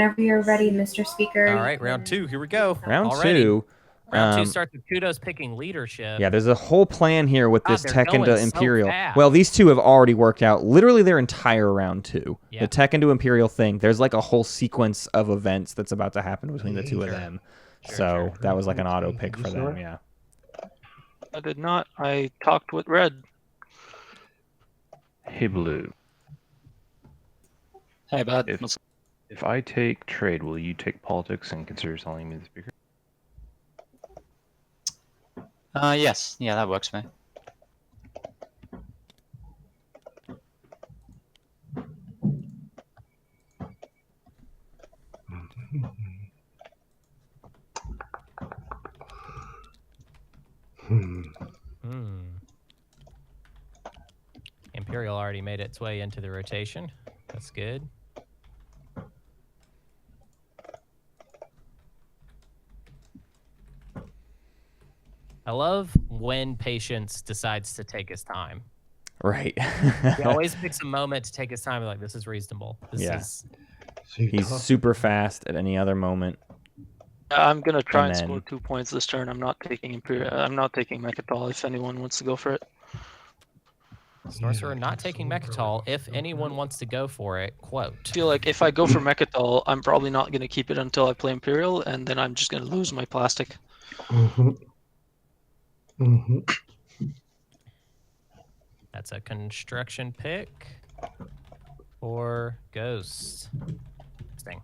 whenever you're ready, Mr. Speaker. All right, round 2. Here we go. Round Already. 2. Round 2 starts with Khoodos picking leadership. Yeah, there's a whole plan here with this tech into Imperial. So well, these two have already worked out literally their entire round 2. Yeah. The tech into Imperial thing, there's like a whole sequence of events that's about to happen between the two of them. So that was like an auto pick for them, yeah. I did not. I talked with Red. Hey, Blue. Hey, bud. If I take trade, will you take politics and consider selling me the speaker? Yes. Yeah, that works for me. Imperial already made its way into the rotation. That's good. I love when Patience decides to take his time. Right. He always picks a moment to take his time. Like, this is reasonable. This is... He's super fast at any other moment. I'm gonna try and score 2 points this turn. I'm not taking Imperial. I'm not taking Mechatol. If anyone wants to go for it. Snorecerer not taking Mechatol. If anyone wants to go for it, quote. I feel like if I go for Mechatol, I'm probably not gonna keep it until I play Imperial, and then I'm just gonna lose my plastic. That's a construction pick for Ghost. Interesting.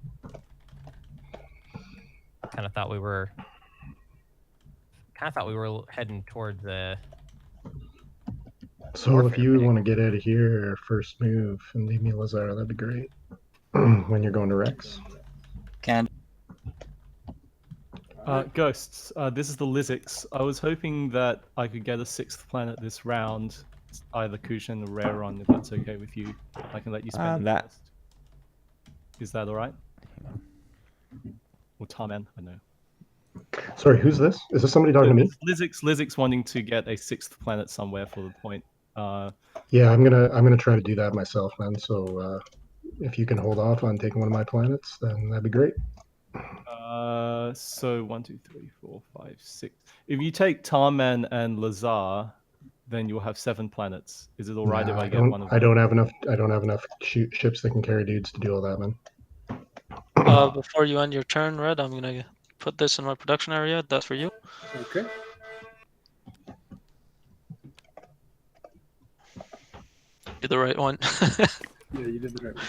Kind of thought we were heading toward the. So if you want to get out of here first move and leave me Lazar, that'd be great. When you're going to Rex. Can. Ghosts, this is the Lizix. I was hoping that I could get a 6th planet this round, either Kushan or Rareon, if that's okay with you. I can let you spend it first. Is that alright? Or Tarman, I know. Sorry, who's this? Is this somebody talking to me? Lizix wanting to get a 6th planet somewhere for the point. Yeah, I'm gonna try to do that myself, man. So if you can hold off on taking one of my planets, then that'd be great. So 1, 2, 3, 4, 5, 6. If you take Tarman and Lazar, then you'll have 7 planets. Is it alright if I get one of them? I don't have enough ships that can carry dudes to do all that, man. Before you end your turn, Red, I'm gonna put this in my production area. That's for you. Okay. Did the right one. Yeah, you did the right one.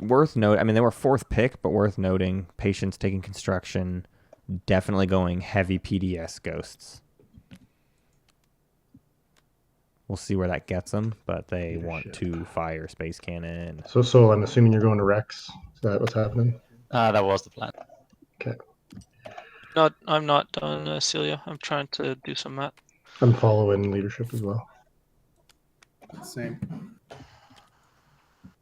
Worth note. I mean, they were 4th pick, but worth noting. Patience taking construction, definitely going heavy PDS Ghosts. We'll see where that gets them, but they want to fire Space Cannon. So I'm assuming you're going to Rex. Is that what's happening? That was the plan. Okay. I'm not done, Celia. I'm trying to do some math. I'm following leadership as well. Same.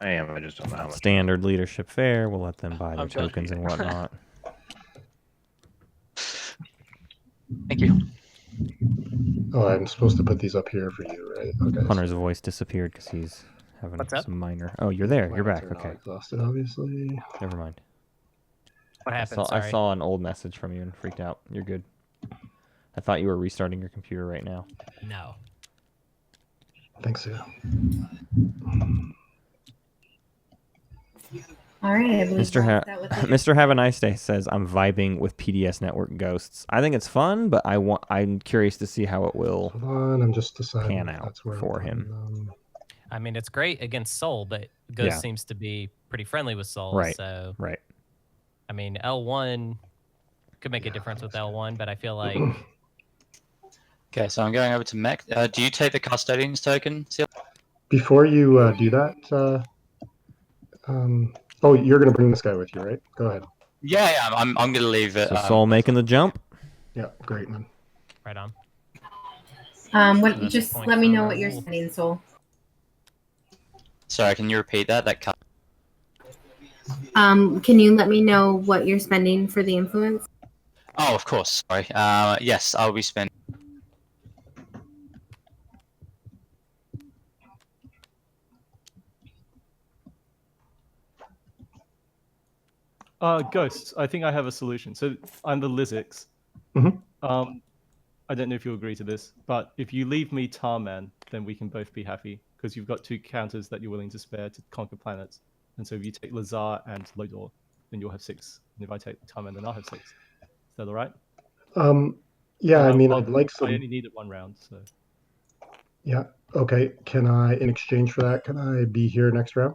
I am. I just don't know how much. Standard leadership fare. We'll let them buy their tokens and whatnot. Thank you. Oh, I'm supposed to put these up here for you, right? Okay. Hunter's voice disappeared because he's having some minor. Oh, you're there. You're back. Okay. Exhausted, obviously. Never mind. What happened? I saw an old message from you and freaked out. You're good. I thought you were restarting your computer right now. No. Thanks, yeah. All right, I believe Mr. Have a Nice Day says, I'm vibing with PDS Network Ghosts. I think it's fun, but I'm curious to see how it will I'm just deciding pan out for him. I mean, it's great against Soul, but Ghost seems to be pretty friendly with Soul. Right, so, right. I mean, L1 could make a difference with L1, but I feel like... Okay, so I'm going over to Mech. Do you take the Custodian's token, Seal? Before you do that, oh, you're going to bring this guy with you, right? Go ahead. Yeah, I'm going to leave it. So Soul making the jump? Yeah, great, man. Right on. Just let me know what you're sending, Soul. Sorry, can you repeat that? That cut. Can you let me know what you're spending for the influence? Oh, of course. Sorry. Yes, I'll be spending. Ghosts, I think I have a solution. So I'm the Lizix. Mhm. I don't know if you agree to this, but if you leave me Tarman, then we can both be happy because you've got 2 counters that you're willing to spare to conquer planets. And so if you take Lazar and Lodor, then you'll have 6. And if I take Tarman, then I'll have 6. Is that all right? Yeah, I mean, Well, I'd like I some. only needed 1 round, so. Yeah. Okay. Can I, in exchange for that, can I be here next round?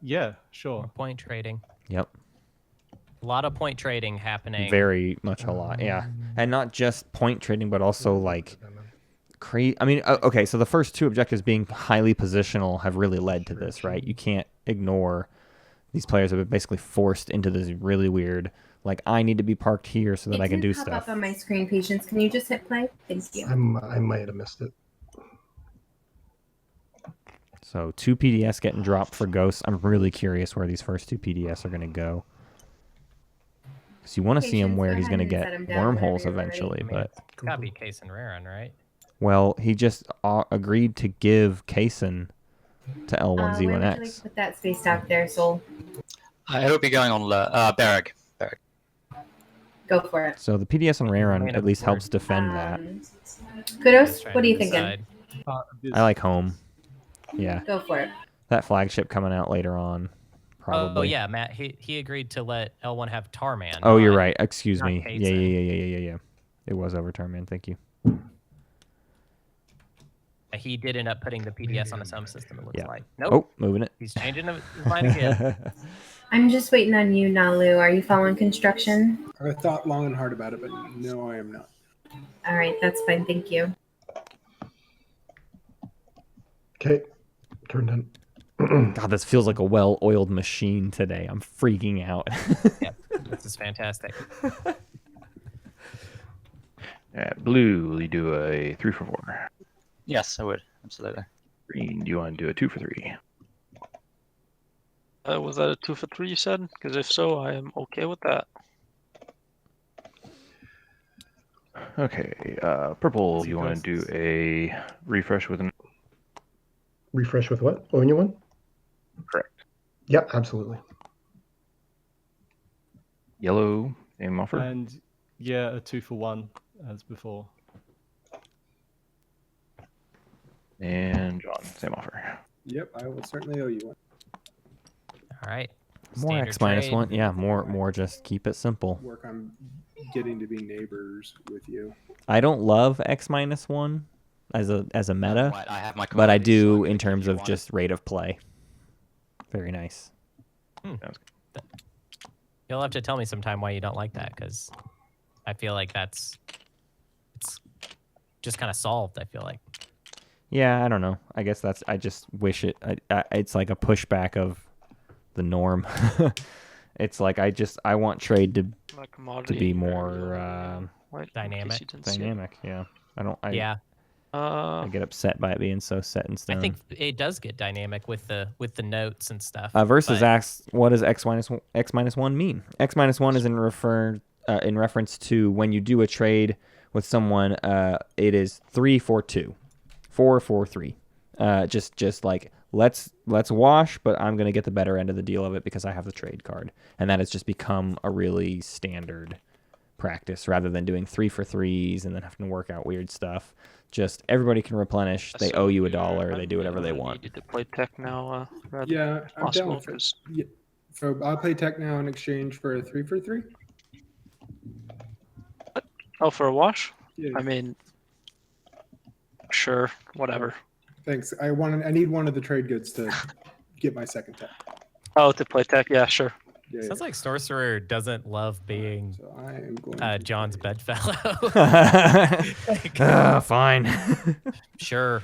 Yeah, sure. Point trading. Yep. A lot of point trading happening. Very much a lot, yeah. And not just point trading, but also like I mean, okay, so the first 2 objectives being highly positional have really led to this, right? You can't ignore these players have been basically forced into this really weird, like, I need to be parked here so that I can do It didn't pop stuff. up on my screen, Patience. Can you just hit play? Thank you. I might have missed it. So 2 PDS getting dropped for Ghosts. I'm really curious where these first 2 PDS are going to go. Because you want to see him Patience, where go he's ahead going to and get set him down wormholes whenever you're ready. eventually, I mean, but... it's gotta be Case and Raron, right? Well, he just agreed to give Kaysen to Where would you like L1Z1X. to put that space dock there, Soul? It'll be going on Bereg. Go for it. So the PDS on Raron Man, at least of helps course. defend that. Khoodos, Trying what are to you thinking? decide. I like home. Yeah. Go for it. That flagship coming out later on, probably. Oh yeah, Matt. He agreed to let L1 have Tarman. Oh, you're not- right. Excuse not me. Kaysen. Yeah. It was over Tarman. Thank you. He did end up putting the PDS on his home system. It looks Yeah. like. Nope. Oh, moving it. He's changing his mind again. I'm just waiting on you, Naalu. Are you following construction? I thought long and hard about it, but no, I am not. All right, that's fine. Thank you. Okay. Turned in. God, this feels like a well-oiled machine today. I'm freaking out. Yep. This is fantastic. Blue, will you do a 3 for 4? Yes, I would. Absolutely. Green, do you want to do a 2 for 3? Was that a 2 for 3 you said? Because if so, I am okay with that. Okay, purple, you want to do a refresh with an... Refresh with what? Oh, new one? Correct. Yeah, absolutely. Yellow, same offer? And yeah, a 2 for 1 as before. And John, same offer. Yep, I will certainly owe you one. All right. More Standard X minus trade. 1. Yeah, more just keep it simple. Work on getting to be neighbors with you. I don't love X minus 1 as a meta, Right, I have my but I commodities, so do can in give terms you of one. just rate of play. Very nice. You'll have to tell me sometime why you don't like that, because I feel like it's just kind of solved. I feel like. Yeah, I don't know. I guess I just wish it's like a pushback of the norm. It's like I want trade to My commodity be area, more wait, in case dynamic. you didn't see it. Yeah, I Yeah, I get upset by it being so set in stone. I think it does get dynamic with the notes and stuff. Versus but- asks, what does X minus 1 mean? X minus 1 is in reference to when you do a trade with someone. It is 3 for 2, 4 for 3. Just like let's wash, but I'm gonna get the better end of the deal of it because I have the trade card, and that has just become a really standard practice rather than doing 3 for 3s and then having to work out weird stuff. Just everybody can replenish. They So owe you you're- $1. They do whatever they you want. needed to play tech now. Rather Yeah, than I'm possible, down for it. 'cause Yeah. So I'll play tech now in exchange for a 3 for 3. Oh, for a wash? Yeah. I mean, sure, whatever. Thanks. I need one of the trade goods to get my second tech. Oh, to play tech? Yeah, sure. Yeah, Sounds like Snorecerer doesn't love being So I am going to John's play- bedfellow. Fine. Sure.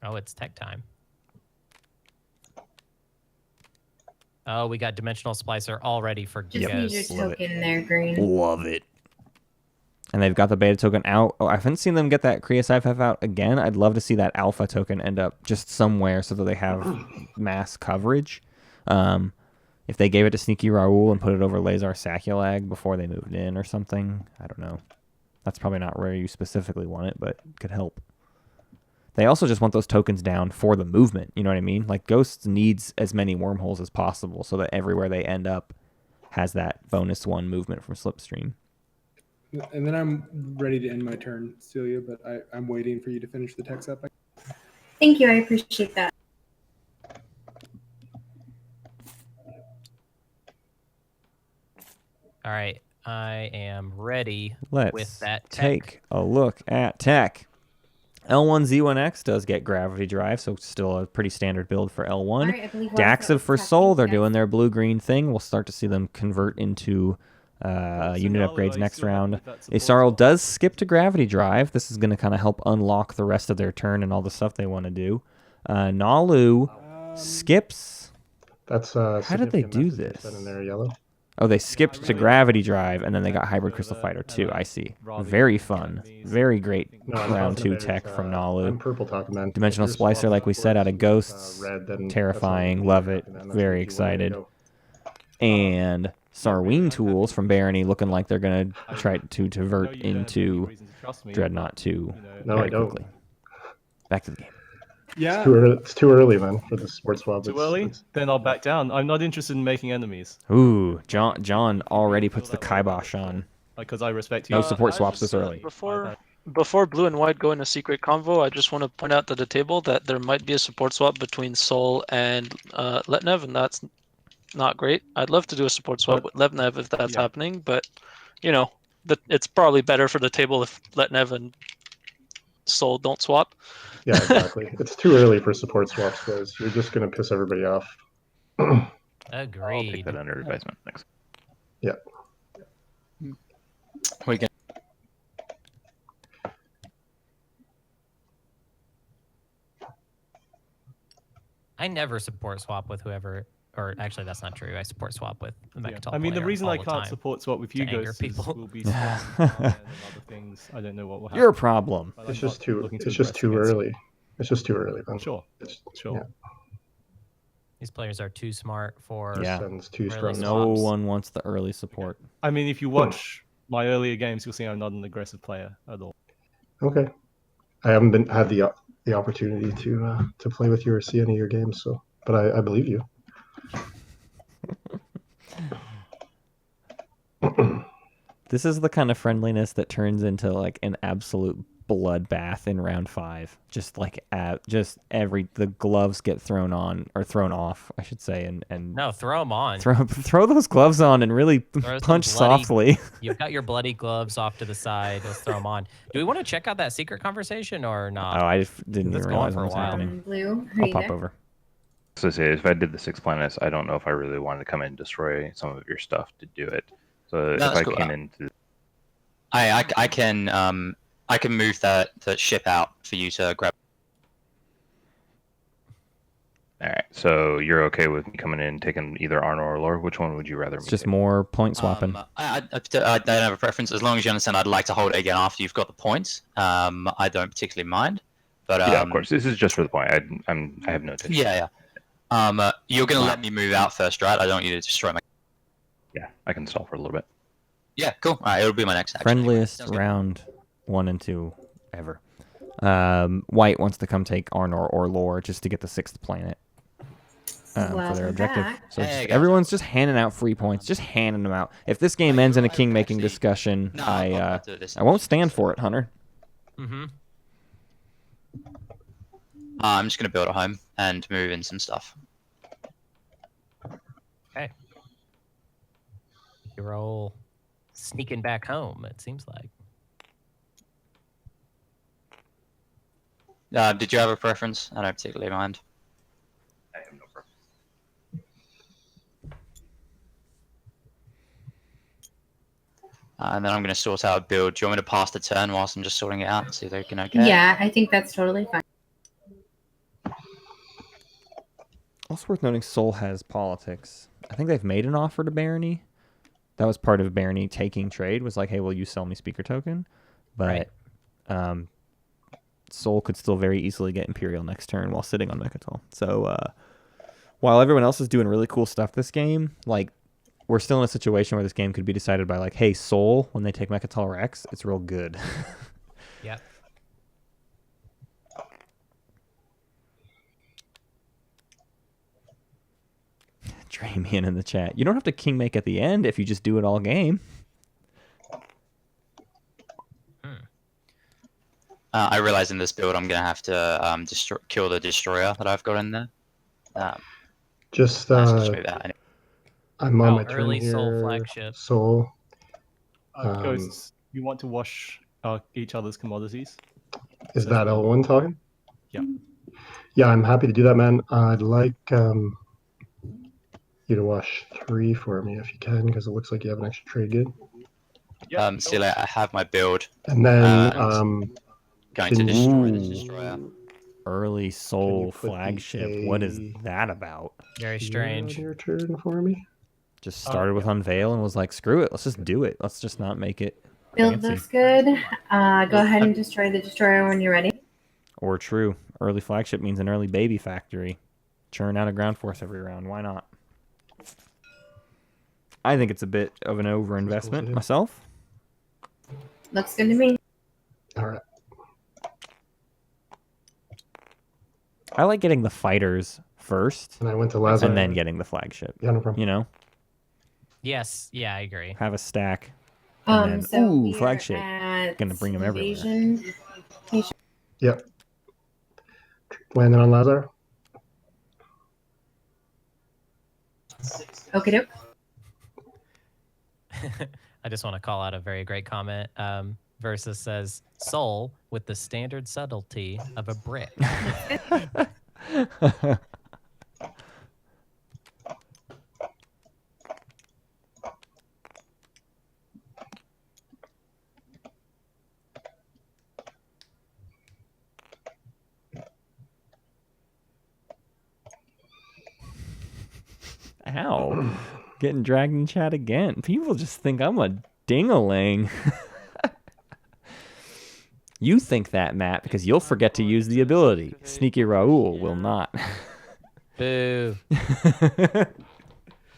Oh, it's tech time. Oh, we got Dimensional Splicer already for Just need your Gigas. token there, Green. Love it. And they've got the beta token out. Oh, I haven't seen them get that Kriya Sci-Fi out again. I'd love to see that alpha token end up just somewhere so that they have mass coverage. If they gave it to SneakyRaul and put it over Lazar Saculag before they moved in or something, I don't know. That's probably not where you specifically want it, but it could help. They also just want those tokens down for the movement. You know what I mean? Like Ghosts needs as many wormholes as possible so that everywhere they end up has that bonus 1 movement from Slipstream. And then I'm ready to end my turn, Celia, but I'm waiting for you to finish the text up. Thank you. I appreciate that. All right, I am ready Let's with that tech. take a look at tech. L1Z1X does get Gravity Drive, so still a pretty standard build for L1. Right, I believe Daxiv for Testing, Soul, they're yes. doing their blue-green thing. We'll start to see them convert into unit Naalu, upgrades I next still round. have that support Yssaril swap. does skip to Gravity Drive. This is going to kind of help unlock the rest of their turn and all the stuff they want to do. Naalu skips. That's How did they significant do message this? sent in there, yellow. Oh, they skipped to Gravity Drive, and then they got Hybrid Crystal Fighter too. I see. Very fun. Very great No, I'm round talking 2 about, tech from I'm Naalu. purple talking, man. Dimensional If you're Splicer, like we said, out of swapping Ghosts. red, then Terrifying. that's Love not it. gonna happen, man. That's Very an easy way to excited. go. And Sarween Tools from Barony looking like they're going to try to divert into Dreadnought 2 No, very I don't. quickly. Back to the game. Yeah. It's too early, man, for the support swap. Too early? Then I'll back down. I'm not interested in making enemies. Ooh, John already puts the kibosh on. Because I respect you. No support I swaps just, this early. Before blue and white go into secret convo, I just want to point out to the table that there might be a support swap between Sol and Letnev, and that's not great. I'd love to do a support swap with Letnev if that's happening, but you know, it's probably better for the table if Letnev and Sol don't swap. Yeah, exactly. It's too early for support swaps, guys. You're just gonna piss everybody off. Agreed. I'll take that under advisement. Thanks. Yeah. We can. I never support swap with whoever, or actually that's not true. I support swap with the Yeah. Mechatol I mean, the player reason all I the can't time support swap with you to anger guys people. will be and other things. I don't know what will happen. Your problem. But It's I'm just not too. looking to It's just aggress too against you. early. It's just too early, man. Sure. Sure. Yeah. These players are too smart for. Yeah. Sends too Really strong. No swaps. one wants the early support. I mean, if you watch my earlier games, you'll see I'm not an aggressive player at all. Okay. I haven't had the opportunity to play with you or see any of your games, so but I believe you. This is the kind of friendliness that turns into like an absolute bloodbath in round 5. Just like the gloves get thrown on or thrown off, I should say, and No, throw them on. throw those gloves on and really Throw some punch bloody- softly. You've got your bloody gloves off to the side. Let's throw them on. Do we want to check out that secret conversation or not? Oh, I just didn't That's even going realize for what a was while. happening. Blue, I'll pop over. So say if I did the 6 planets, I don't know if I really wanted to come in and destroy some of your stuff to do it. So if that's I cool. came into I can move that ship out for you to grab. all right, so you're okay with me coming in and taking either Arno or Lore? Which one would you rather It's me just take? more point swapping. I don't have a preference as long as you understand. I'd like to hold it again after you've got the points. I don't particularly mind, but yeah, of course. This is just for the point. I have no taste. Yeah. You're gonna let me move out first, right? I don't want you to destroy my. Yeah, I can stall for a little bit. Yeah, cool. All right, it'll be my next action. Friendliest Sounds good. round 1 and 2 ever. White wants to come take Arnor or Lore just to get the 6th planet for their Welcome objective. back. So Hey, just, guys. everyone's just handing out free points, just handing them out. If this game ends in a king-making discussion, No, I do this. won't stand for it, Hunter. Mm-hmm. I'm just gonna build a home and move in some stuff. Okay. You roll sneaking back home, it seems like. Did you have a preference? I don't particularly mind. I have no preference. And then I'm going to sort out a build. Do you want me to pass the turn whilst I'm just sorting it out? See if they're okay? Yeah, I think that's totally fine. Also worth noting, Soul has politics I think they've made an offer to Barony. That was part of Barony taking trade. Was like, hey, will you sell me speaker token? But Soul could still very easily get Imperial next turn while sitting on Mechatol. So while everyone else is doing really cool stuff this game, like we're still in a situation where this game could be decided by like, hey, Soul, when they take Mechatol Rex, it's real good. Yep. Dramian in the chat. You don't have to king make at the end if you just do it all game. I realize in this build I'm gonna have to kill the destroyer that I've got in there. Just move out. I'm on my turn early here. Soul flagship. Soul. Ghosts, you want to wash each other's commodities? Is that L1 talking? Yeah. Yeah, I'm happy to do that, man. I'd like you to wash 3 for me if you can, because it looks like you have an extra trade good. Yeah, Celia, I have my build. And then going to destroy the destroyer. Early Soul flagship. What is that about? Very strange. On your turn for me. Just started with Unveil and was like, screw it. Let's just do it. Let's just not make it Build fancy. looks good. Go ahead and destroy the destroyer when you're ready. Or true. Early flagship means an early baby factory. Churn out a ground force every round. Why not? I think it's a bit of an overinvestment myself. Looks good to me. All right. I like getting the fighters first And I went to Lazar. and then getting the flagship. Yeah, no problem. You know? Yes, yeah, I agree. Have a stack. And then, So ooh, we are flagship. at Gonna bring 'em everywhere. Invasion. Yep. Landing on Lazar. Okay, doke. I just want to call out a very great comment. Versus says, Soul with the standard subtlety of a brick. Ow. Getting dragged in chat again. People just think I'm a ding-a-ling. You think that, Matt, because you'll forget to use the ability. SneakyRaul will not. Boo.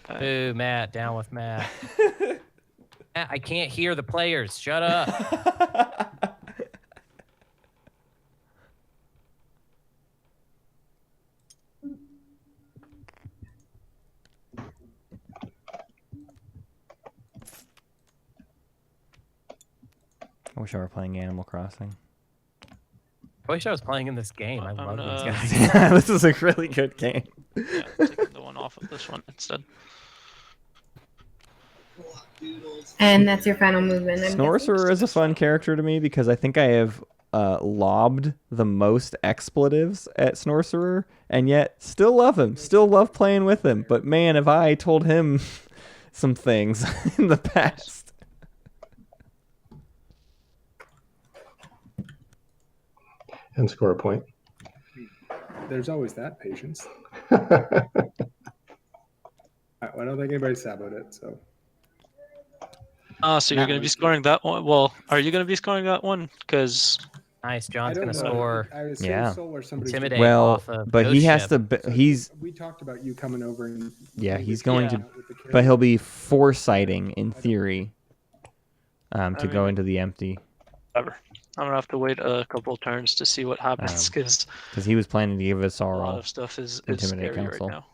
Boo, Matt. Down with Matt. Matt, I can't hear the players. Shut up. I wish I were playing Animal Crossing. I wish I was playing in this game. I love these guys. Yeah, this is a really good game. Yeah, taking the one off of this one instead. And that's your final movement. I'm Snorecerer is a fun character to me because I think I have lobbed the most expletives at Snorecerer, and yet still love him. Still love playing with him. But man, have I told him some things in the past. And score a point. There's always that patience. I don't think anybody saboed it, so. So you're going to be scoring that one? Well, are you going to be scoring that one? Because nice, John's going to score. I was Yeah. Intimidate Well, off of but he Ghost has Ship. to. He's We talked about you coming over and. yeah. He's going to, with the but he'll carry. be foresighting in theory. To go mean- into the empty whatever. I'm going to have to wait a couple of turns to see what happens because because he was planning to give us a lot all. of stuff is Intimidate scary Council. right now.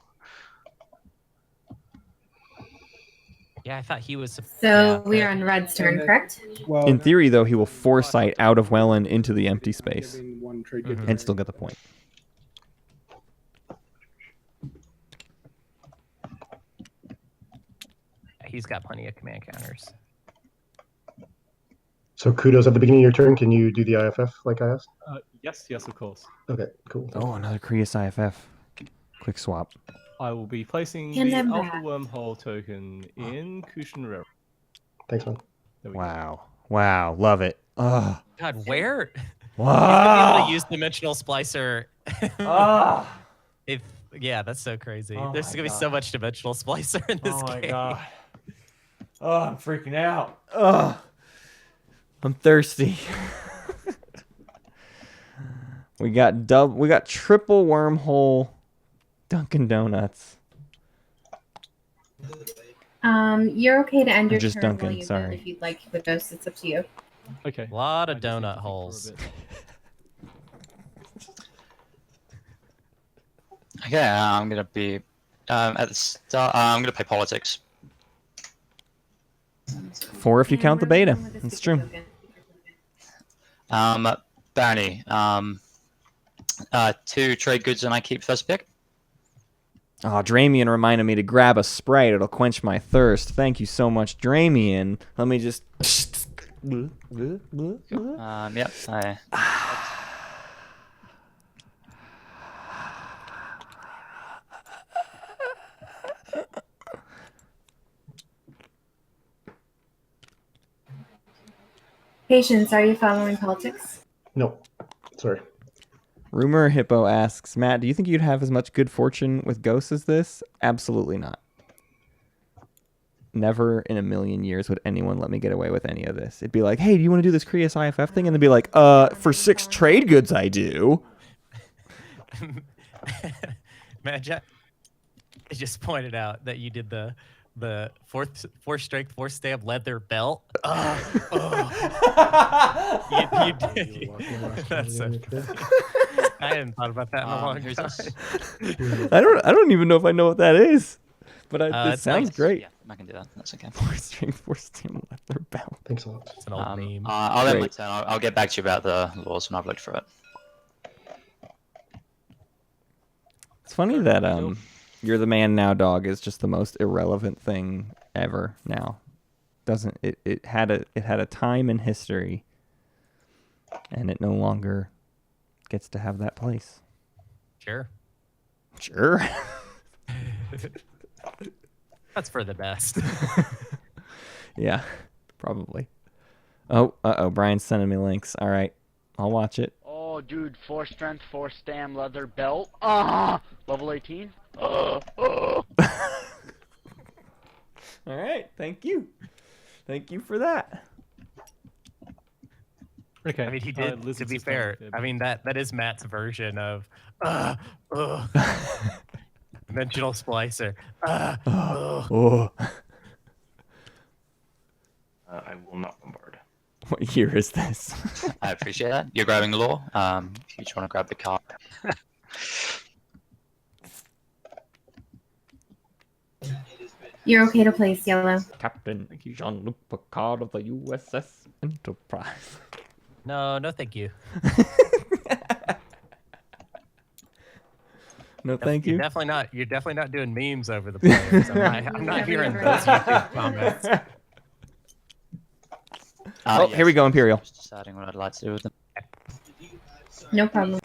Yeah, I thought he was. So we are on Red's turn, correct? Well, In theory, though, he will foresight out of Wellen into the empty space giving one trade good and still get the point. He's got plenty of command counters. So Khoodos at the beginning of your turn. Can you do the IFF like I asked? Yes, of course. Okay, cool. Oh, another Creuss IFF. Quick swap. I will be placing Hand the them Alpha back. Wormhole token in Snorecerer. Thanks, man. There we go. Wow. Wow. Love it. Ugh. God, where? Wow. Able to use Dimensional Splicer. Ah. If Yeah, that's so crazy. Oh There's my gonna be God. so much dimensional splicer in this Oh my game. God. Oh, I'm freaking out. Oh, I'm thirsty. We got triple wormhole Dunkin' Donuts. You're okay to end Or your just turn Dunkin', while you sorry. build if you'd like, Khoodos. It's up to you. Okay. A lot of I just need to donut think for a holes. bit. Okay, I'm gonna be at the start. I'm gonna play politics. 4 if you count the Where are we beta. going with this That's speaker true. token? Barony. 2 trade goods and I keep first pick. Oh, Dramian reminded me to grab a Sprite. It'll quench my thirst. Thank you so much, Dramian. Let me just... Yep. Patience, are you following politics? No, sorry. Rumor Hippo asks, Matt, do you think you'd have as much good fortune with ghosts as this? Absolutely not. Never in a million years would anyone let me get away with any of this. It'd be like, hey, do you want to do this Creuss IFF thing? And they'd be like, for 6 trade goods, I do. Man, Jack, I just pointed out that you did the four strength, 4 stamp leather belt. You did. That's so funny. I hadn't thought about that in a long Who's time. this? I don't even know if I know what that is. But it it's sounds like- great. Yeah, I can do that. That's okay. 4 strength, 4 stamina leather belt. Thanks a lot. It's an old meme. I'll end my Great. turn. I'll get back to you about the laws when I've looked for it. It's funny that You're the Man Now dog is just the most irrelevant thing ever now. Doesn't it had a time in history and it no longer gets to have that place. Sure. Sure. That's for the best. Yeah, probably. Oh, Brian's sending me links. All right. I'll watch it. Oh, dude, 4 strength, 4 stam, leather belt. Level 18. All right. Thank you. Thank you for that. Okay. I mean, he did. To Lizards be is fine fair, with it, I mean that is Matt's version of dimensional splicer. Oh. I will not bombard. What year is this? I appreciate that. You're grabbing the law. If you just want to grab the card. You're okay to place yellow. Captain Jean-Luc Picard of the USS Enterprise. No, thank you. No, thank you. You're definitely not doing memes over the players. I'm not hearing those YouTube comments. Oh, here we go, Imperial. Just deciding what I'd like to do with them. No problem.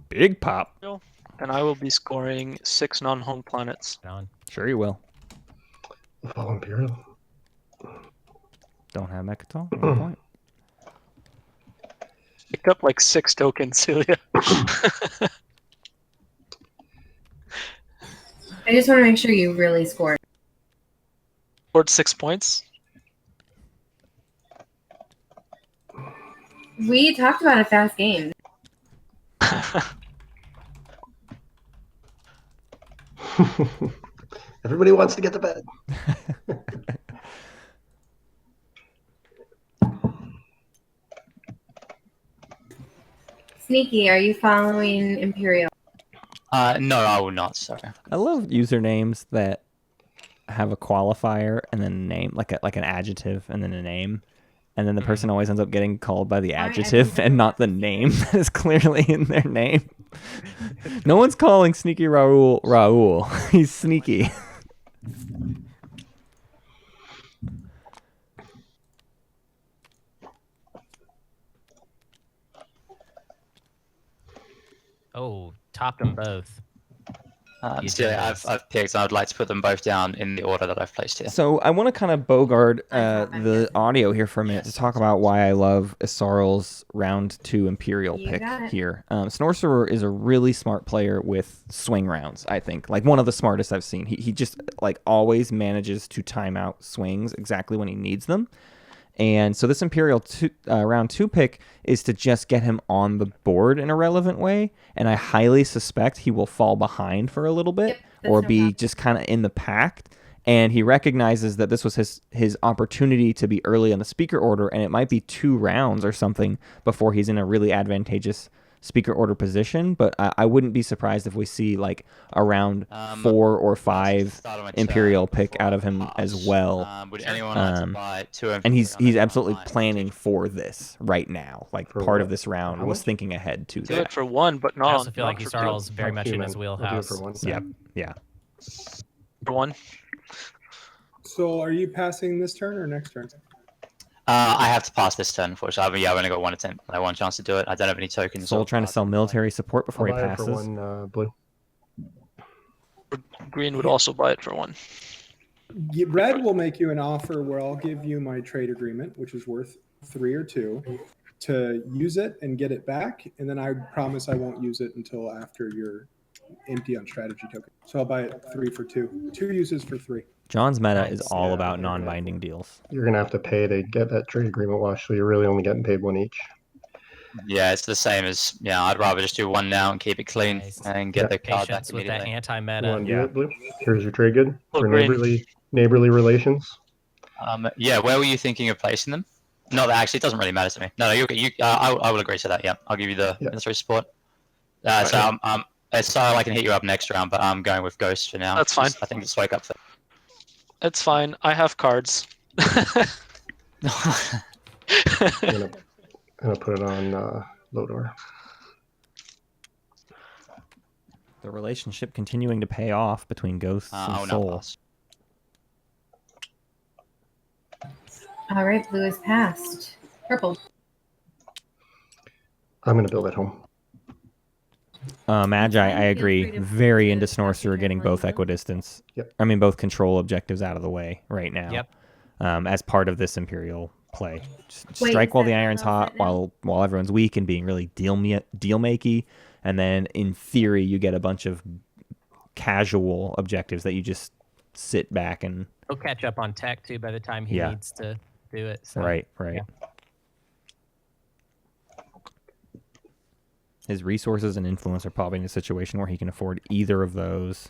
Big pop. And I will be scoring 6 non-home planets. Sure you will. Oh, Imperial. Don't have Mechatol. No point. Picked up like 6 tokens, Celia. I just want to make sure you really scored. Scored 6 points. We talked about a fast game. Everybody wants to get to bed. Sneaky, are you following Imperial? No, I will not. Sorry. I love usernames that have a qualifier and then a name, like an adjective and then a name. And then the person always ends up getting called by the adjective and not the name that is clearly in their name. No one's calling SneakyRaul Raul. He's sneaky. Oh, topped them both. I've picked, and I'd like to put them both down in the order that I've placed here. So I want to kind of bogart the audio here for a minute to talk about why I love Yssaril's round 2 Imperial pick here. Snorecerer is a really smart player with swing rounds, I think. Like, one of the smartest I've seen. He just, like, always manages to time out swings exactly when he needs them. And so this Imperial round 2 pick is to just get him on the board in a relevant way. And I highly suspect he will fall behind for a little bit or be just kind of in the pack. And he recognizes that this was his opportunity to be early on the speaker order. And it might be 2 rounds or something before he's in a really advantageous speaker order position. But I wouldn't be surprised if we see like a round 4 or 5 Imperial pick out of him as well. Would anyone like to buy 2 and he's absolutely planning for this right now. Like, part of this round was thinking ahead to Do that. it for 1, but not. I also feel like not for Yssaril is 2. very much in his wheelhouse. For 1. Yep. Yeah. For 1. So, are you passing this turn or next turn? I have to pass this turn, unfortunately. I've only got 1 attempt. I have 1 chance to do it. I don't have any tokens. Soul trying to sell military support before he I'll buy it passes. for 1 blue. Green would also buy it for 1. Red will make you an offer where I'll give you my trade agreement, which is worth 3 or 2, to use it and get it back. And then I promise I won't use it until after you're empty on strategy token. So I'll buy it 3 for 2. 2 uses for 3. John's meta is all about non-binding deals. You're going to have to pay to get that trade agreement wash, so you're really only getting paid 1 each. Yeah, it's the same as, I'd rather just do 1 now and keep it clean and get the card back Patience with that immediately. anti-meta. Yeah. Blue? Here's your trade good for green. neighborly relations. Where were you thinking of placing them? No, actually, it doesn't really matter to me. No, I will agree to that, yeah. I'll give you the military support. So Sorry, I can hit you up next round, but I'm going with Ghosts for now. That's fine. I think it's wake up. It's fine. I have cards. I'm gonna put it on Lodor. The relationship continuing to pay off between Ghosts and Soul. All right, blue is passed. Purple. I'm gonna build at home. Magi, I agree. Very into Snorecerer getting both equidistance. Yep. I mean, both control objectives out of the way right now. Yep. As part of this Imperial play. Strike while the iron's hot, while everyone's weak and being really deal-makey. And then, in theory, you get a bunch of casual objectives that you just sit back and... He'll catch up on tech, too, by the time he needs to do it. So, right. Yeah. His resources and influence are probably in a situation where he can afford either of those.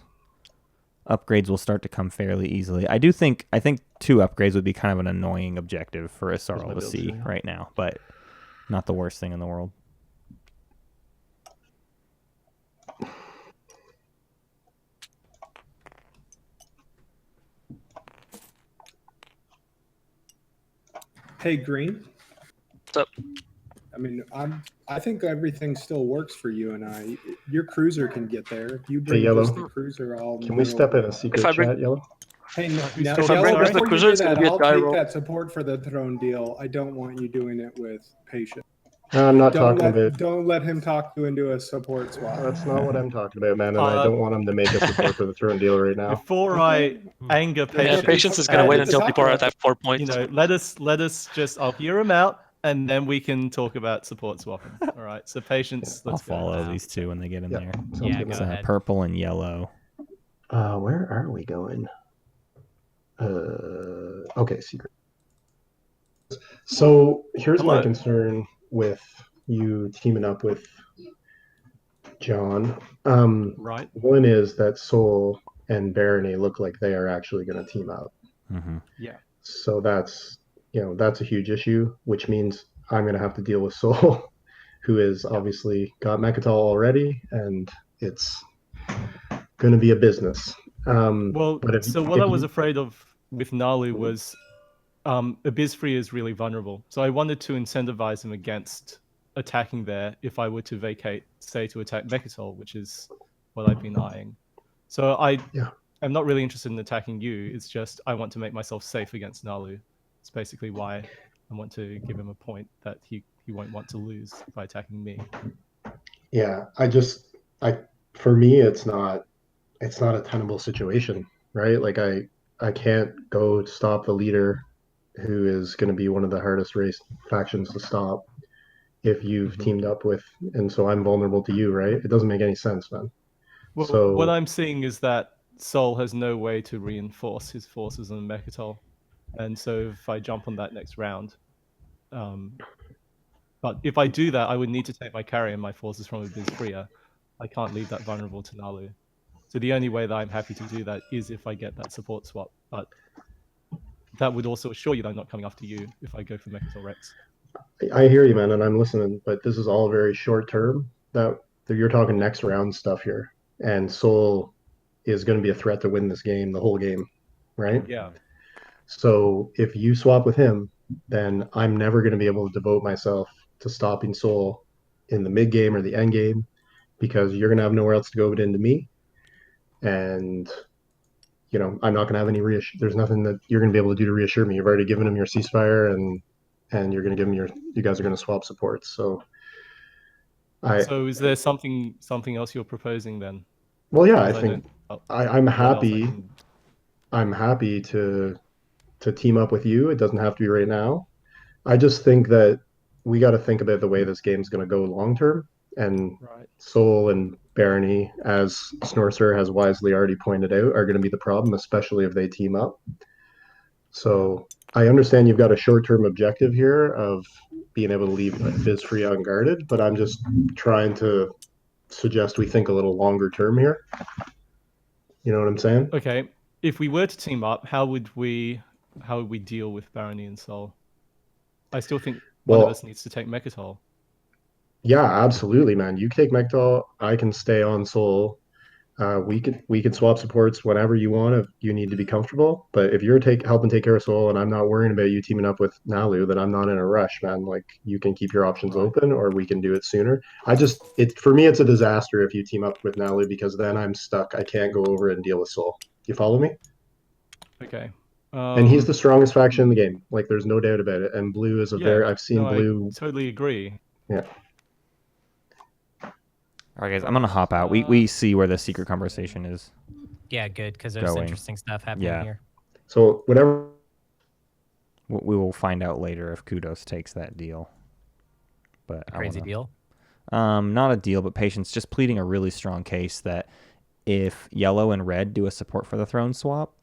Upgrades will start to come fairly easily. I think 2 upgrades would be kind of an annoying objective for Yssaril to see right now, but not the worst thing in the world. Hey, Green. What's up? I mean, I think everything still works for you and I. Your cruiser can get there. If you bring Yellow. just the cruiser, Can we step in a secret chat, Yellow? Hey, now, If I bring just the cruiser, it's going to be a I'll die take roll. that support for the throne deal. I don't want you doing it with patience. No, I'm not talking about... Don't let him talk you into a support swap. That's not what I'm talking about, man, and I don't want him to make a support for the throne deal right now. Before I anger Patience... Yeah, Patience is going to wait until people are at that 4 points. You know, let us just... I'll hear him out, and then we can talk about support swapping. All right, so Patience... I'll follow these two when they get in there. Yeah, go ahead. Purple and yellow. Where are we going? Okay, secret. So here's my concern with you teaming up with John. Right. One is that Soul and Barony look like they are actually going to team up. Mm-hmm. Yeah. So that's a huge issue, which means I'm going to have to deal with Soul, who is obviously got Mechatol already, and it's going to be a business. I was afraid of with Naalu was Abysfree is really vulnerable. So I wanted to incentivize him against attacking there if I were to vacate, say, to attack Mechatol, which is what I've been eyeing. So I'm not really interested in attacking you. It's just I want to make myself safe against Naalu. It's basically why I want to give him a point that he won't want to lose by attacking me. Yeah, for me, it's not it's not a tenable situation, right? Like I can't go stop the leader who is going to be one of the hardest race factions to stop if you've teamed up with, and so I'm vulnerable to you, right? It doesn't make any sense, man. Well, So what I'm seeing is that Sol has no way to reinforce his forces on Mechatol, and so if I jump on that next round, but if I do that, I would need to take my carry and my forces from Abyss Freer. I can't leave that vulnerable to Naalu. So the only way that I'm happy to do that is if I get that support swap. But that would also assure you that I'm not coming after you if I go for Mechatol Rex. I hear you, man, and I'm listening, but this is all very short term. That you're talking next round stuff here, and Sol is going to be a threat to win this game, the whole game, right? Yeah. So if you swap with him, then I'm never going to be able to devote myself to stopping Sol in the mid game or the end game, because you're going to have nowhere else to go but into me, and you know I'm not going to have any there's nothing that you're going to be able to do to reassure me. You've already given him your ceasefire, and you're going to give him you guys are going to swap supports. So So is there something else you're proposing then? Well, yeah, I think I'm happy. I'm happy to team up with you. It doesn't have to be right now. I just think that we got to think about the way this game's going to go long term. And Sol and Barony, as Snorecerer has wisely already pointed out, are going to be the problem, especially if they team up. So I understand you've got a short-term objective here of being able to leave Viz free unguarded, but I'm just trying to suggest we think a little longer term here. You know what I'm saying? Okay. If we were to team up, how would we deal with Barony and Sol? I still think one of us needs to take Mechatol. Yeah, absolutely, man. You take Mechatol, I can stay on Sol. We can swap supports whenever you want if you need to be comfortable. But if you're helping take care of Sol and I'm not worrying about you teaming up with Naalu, then I'm not in a rush, man. Like you can keep your options open, or we can do it sooner. For me, it's a disaster if you team up with Naalu, because then I'm stuck. I can't go over and deal with Sol. You follow me? Okay. And he's the strongest faction in the game. Like there's no doubt about it. And blue is I've seen blue. I totally agree. Yeah. All right, guys, I'm gonna hop out. We see where the secret conversation is. Yeah, good, because there's interesting stuff happening here. So whatever. We will find out later if Khoodos takes that deal. But Crazy deal. Not a deal, but Patience just pleading a really strong case that if yellow and red do a support for the throne swap,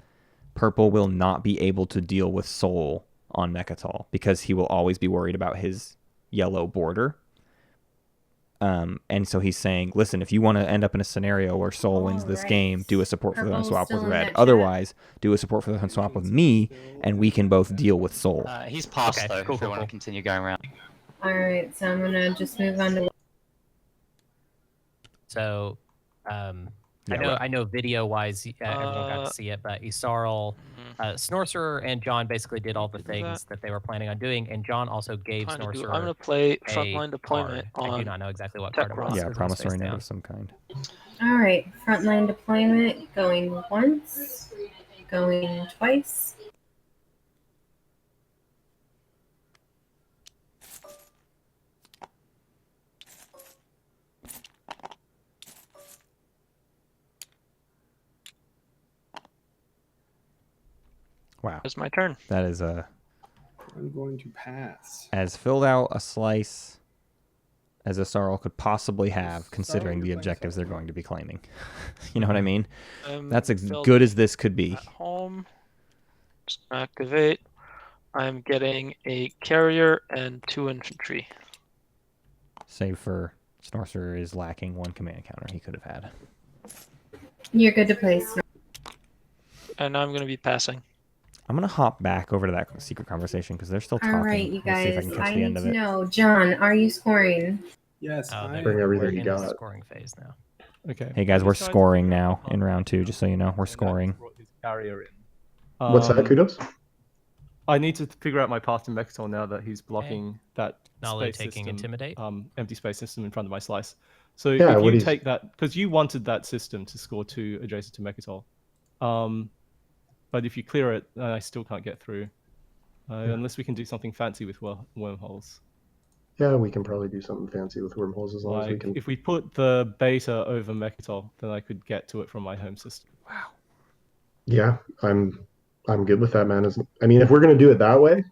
purple will not be able to deal with Sol on Mechatol because he will always be worried about his yellow border. And so he's saying, listen, if you want to end up in a scenario where Sol wins this game, do a support for the throne swap with red. Otherwise, do a support for the throne swap with me, and we can both deal with Sol. He's passed, though, if we want to continue going around. Alright, so I'm going to just move on to... So, I know video-wise, everyone got to see it, but Yssaril, Snorecerer and John basically did all the things that they were planning on doing, and John also gave Snorecerer I'm going to play frontline deployment on... I do not know exactly what card it was. Yeah, promissory note of some kind. Alright, frontline deployment, going once, going twice. Wow. It's my turn. That is I'm going to pass. as filled out a slice as Yssaril could possibly have, considering the objectives they're going to be claiming. You know what I mean? That's as good as this could be. At home. Just activate. I'm getting a carrier and 2 infantry. Save for Snorecerer is lacking 1 command counter he could have had. You're good to play. And I'm going to be passing. I'm going to hop back over to that secret conversation because they're still talking. All right, you guys, We'll see if I can catch I the need end of to it. know. John, are you scoring? Yes, Bring everything you in the got. scoring phase now. Okay. Hey guys, we're scoring now in round 2, just so you know. We're scoring. Carrier in. What's that, Khoodos? I need to figure out my path to Mechatol now that he's blocking that Naalu space taking system, Intimidate? empty space system in front of my slice. So Yeah, if what you is- take that, because you wanted that system to score 2 adjacent to Mechatol. But if you clear it, I still can't get through. Unless we can do something fancy with wormholes. Yeah, we can probably do something fancy with wormholes as long as we Like, can. if we put the beta over Mechatol, then I could get to it from my home system. Wow. Yeah, I'm good with that, man. I mean, if we're gonna do it that way,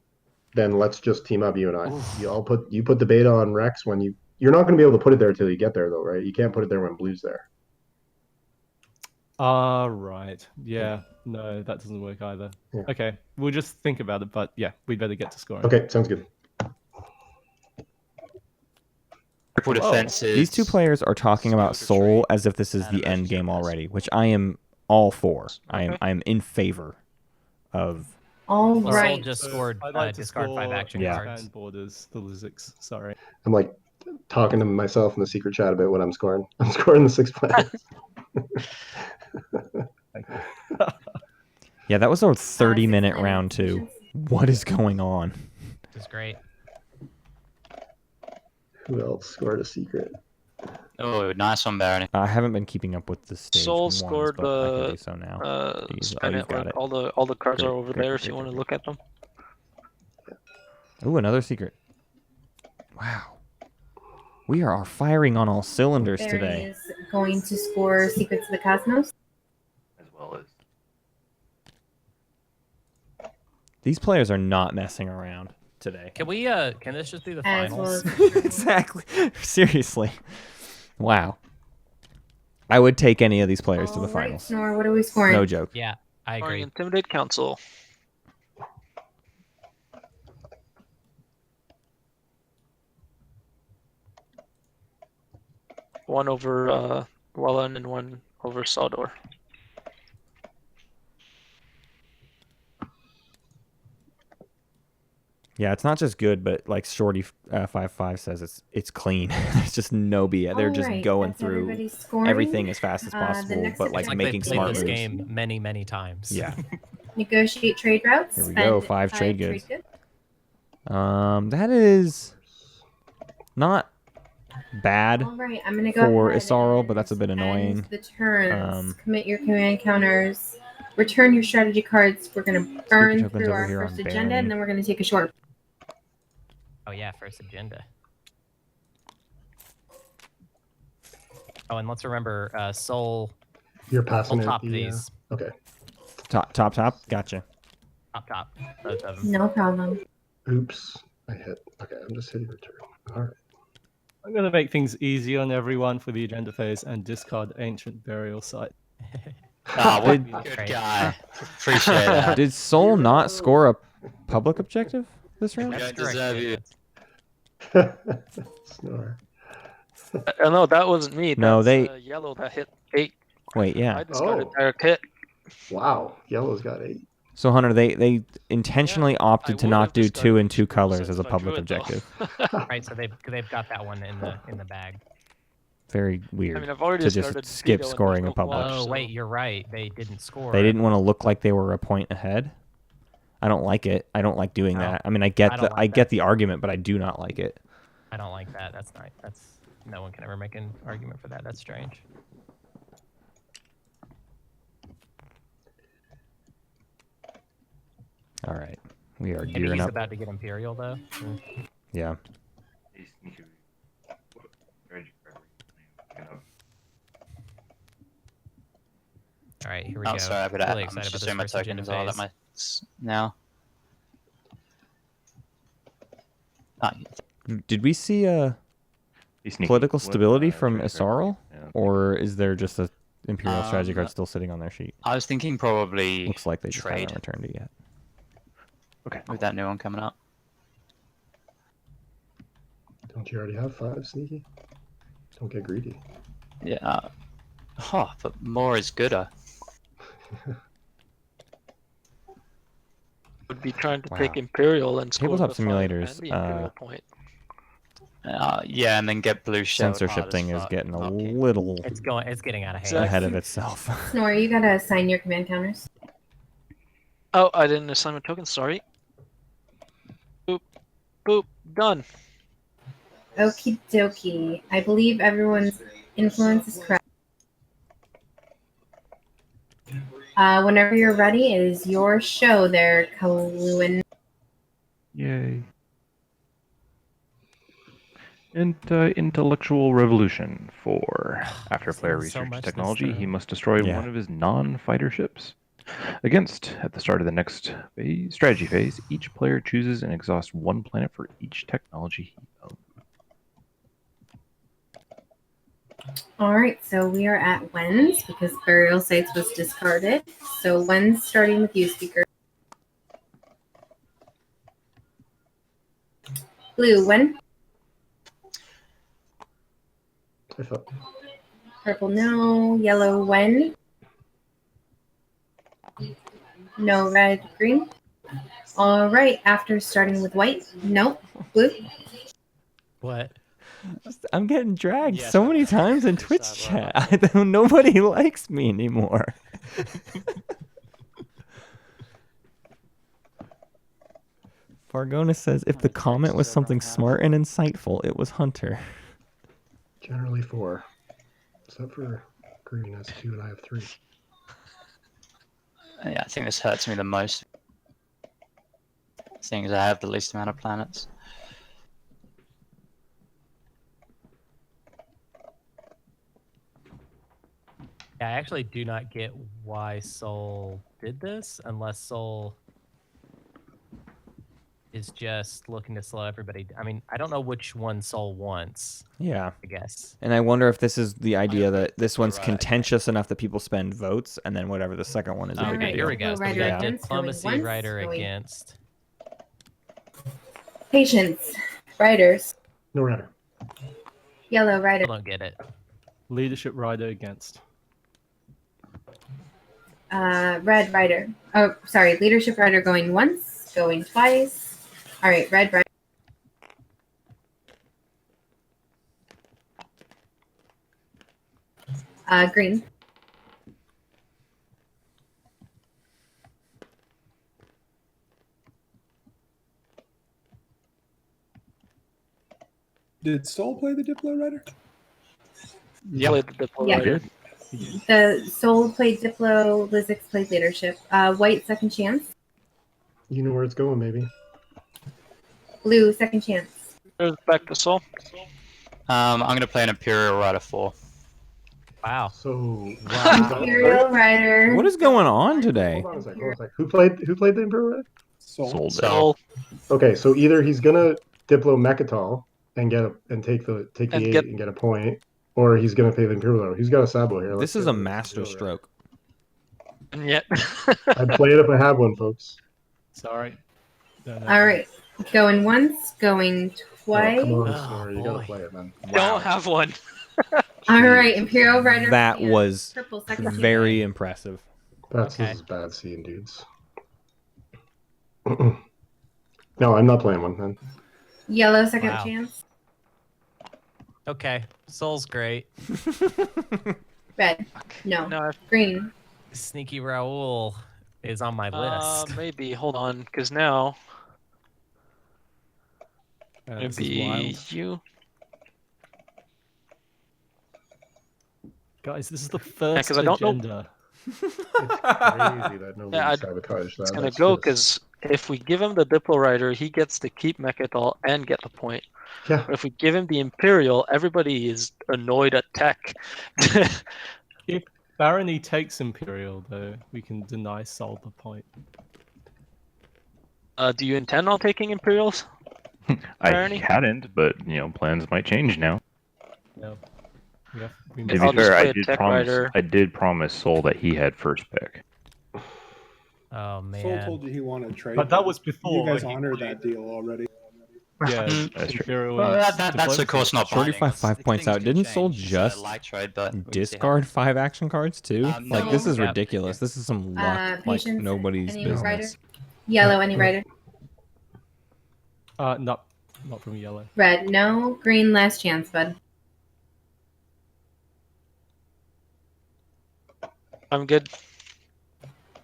then let's just team up, you and I. You put the beta on Rex when you're not gonna be able to put it there till you get there, though, right? You can't put it there when Blue's there. Right. Yeah. No, that doesn't work either. Yeah. Okay, we'll just think about it, but yeah, we'd better get to scoring. Okay, sounds good. Triple defenses. These two players are talking about Soul as if this is the end game already, which I am all for. I am in favor of. All Well, right. Soul just scored I'd like to discard 5 score action expand cards. borders, the Lizix. Sorry. I'm like talking to myself in the secret chat about what I'm scoring. I'm scoring the 6 planets. Yeah, that was our 30-minute round 2. What is going on? This is great. Who else scored a secret? Oh, nice one, Barony. I haven't been keeping up with the stage Soul ones, scored but I can do so now. Spin you've it, got like, it. all the cards Great, are over great, there if great, you want to great. look at them. Ooh, another secret. Wow. We are firing on all cylinders Barony today. is going to score Secrets of the Cosmos. As well as These players are not messing around today. Can we? Can this just be the As well finals? as Exactly. Seriously. Wow. I would take any of these players to the All right, finals. Snore, what are we scoring? No joke. Yeah, I Scoring agree. Intimidate Council. One over Welland and one over Saldor. Yeah, it's not just good, but like Shorty 55 says, it's clean. There's just no BS. They're just Alright, going that's through everybody scoring. everything as fast as The possible, next but like It's like making they played smart this moves. game many, many times. Yeah. Negotiate trade routes. Here we spend go, 5 trade trade goods. That is not bad All right, I'm gonna go for ahead Yssaril, and but that's a bit annoying. end the turns. Um, Commit your command counters. Return your strategy cards. We're gonna burn tokens through over our here first on agenda, Barony. and then we're gonna take a short. Oh yeah, first agenda. Oh, and let's remember, Soul. You're passing We'll it. top these. Okay. Top. Gotcha. Top. Both of them. No problem. Oops. I hit. Okay, I'm just hitting return. All right. I'm going to make things easy on everyone for the agenda phase and discard Ancient Burial Site. Ah, what Did- good guy. Appreciate that. Did Soul not score a public objective this round? We That's don't correct, deserve yeah. you. Snore. No, that wasn't me. No, That's, they- Yellow that hit 8. Wait, yeah. I discarded Oh. direct hit. Wow. Yellow's got 8. So Hunter, they intentionally I opted to would not have do 2 discarded and 2 Screw colors since as a I public drew it, though. objective. Right, so they've got that one in the bag. Very weird I mean, I've already to discarded just skip Veto and scoring a Vocal public. Clash, Oh so- wait, you're right. They didn't score. They didn't want to look like they were a point ahead. I don't like it. I don't like doing No, that. I mean, I get I the don't like I get that. the argument, but I do not like it. I don't like that. That's not. That's no one can ever make an argument for that. That's strange. All right, we are Maybe gearing he's up. about to get Imperial though. Yeah. All right, here we Oh, go. sorry, but Really I'm excited just about doing my this first agenda tokens all at phase. my now. Ah, Did we see Be sneaky. political What, stability from trade Yssaril, card? Yeah. or is there just a Imperial strategy card Um, still sitting on their sheet? I was thinking probably Looks like they just trade haven't returned it yet. Okay. with that new one coming up. Don't you already have 5, Sneaky? Don't get greedy. Yeah. Oh, but more is gooder. Would be trying to Wow. take Imperial and score Tabletop the 5 simulators, and the Imperial point. Yeah, and then get blue shell. Censorship thing is getting a Okay. little It's going. It's getting out of hand. Exactly. ahead of itself. Snore, you gotta assign your command counters. Oh, I didn't assign my token. Sorry. Boop, boop, done. Okie dokie. I believe everyone's influence is correct. Whenever you're ready, it is your show there, Caluin. Yay. Intellectual Revolution 4. After a player Seen so researches much this technology, he turn. must destroy one of his non-fighter ships. At the start of the next strategy phase, each player chooses and exhausts one planet for each technology he owns. All right, so we are at Wens because Burial Sites was discarded. So Wens, starting with you, Speaker. Blue, Wen. Purple, no. Yellow, Wen. No. Red, green. All right, after starting with white, no. Blue. What? I'm getting dragged so many times in Twitch chat. Nobody likes me anymore. Fargona says, if the comment was something smart and insightful, it was Hunter. Generally 4. Except for green has 2 and I have 3. Yeah, I think this hurts me the most. Seeing as I have the least amount of planets. Yeah, I actually do not get why Soul did this unless Soul is just looking to slow everybody. I mean, I don't know which one Soul wants. Yeah. I guess. And I wonder if this is the idea that this one's contentious enough that people spend votes, and then whatever the second one is. Okay, here we go. So we got Diplomacy Writer going against. Patience, Riders. No rider. Yellow, Rider. I don't get it. Leadership Rider against. Red, Rider. Oh, sorry. Leadership Rider going once, going twice. All right, Red, Rider. Green. Did Soul play the Diplo Rider? Yeah. Played the Diplo Yeah. Rider. The Soul played Diplo, Lizix played Leadership. White, Second Chance. You know where it's going, maybe. Blue, Second Chance. Goes back to Soul. I'm going to play an Imperial Rider 4. Wow. So Imperial Rider. What is going on today? Hold on a sec. Who played the Imperial Rider? Soul. Soul. Okay, so either he's gonna Diplo Mechatol and take the 8 and get a point, or he's gonna play the Imperial Rider. He's got a Sabo here. This is a master stroke. And yet. I'd play it if I have one, folks. Sorry. No. All right. Going once, going twice. Come on, Snorri, you gotta play it, man. Don't have one. All right, Imperial Rider. That and was Purple, Second very impressive. This is bad seeing, dudes. No, I'm not playing one, man. Yellow, Second Wow. Chance. Okay, Soul's great. Red. No. No, Green. SneakyRaul is on my list. Maybe. Hold on, because now. This is Maybe wild. you. Guys, this is the first 'cause I don't know- agenda. It's crazy that nobody Yeah, sabotaged that. It's gonna That's go just- because if we give him the Diplo Rider, he gets to keep Mechatol and get the point. Yeah. But if we give him the Imperial, everybody is annoyed at tech. If Barony takes Imperial, though, we can deny Soul the point. Do you intend on taking Imperials? I Barony? hadn't, but plans might change now. No. We To must- be I'll just fair, play a tech rider. I did promise Soul that he had first pick. Oh Soul man. told you he wanted to trade. But that was before You guys he honored played. that deal already. Yeah, That's true. Imperial. Well, and that's of course not Shorty binding. 5 points out. Didn't Soul just like trade, but we can see how- discard 5 action cards too? No. Like this is Yep. ridiculous. This is some luck, like Patience, nobody's any Rider? business. Yellow, any Rider? Not from Yellow. Red, no. Green, last chance, bud. I'm good.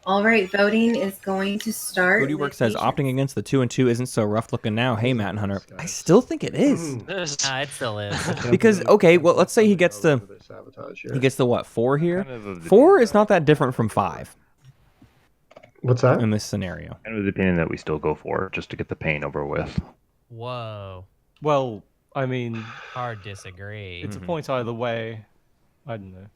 All right, voting is going to start. Cody with Work says Patience. opting against the 2 and 2 isn't so rough looking now. Hey, Matt and Hunter, I still think it is. It still is. Because okay, well, let's say he gets the what 4 here. 4 is not that different from 5 What's that? in this scenario. And with the opinion that we still go for it just to get the pain over with. Whoa. Well, I mean, hard disagree. It's a point either way. I don't know.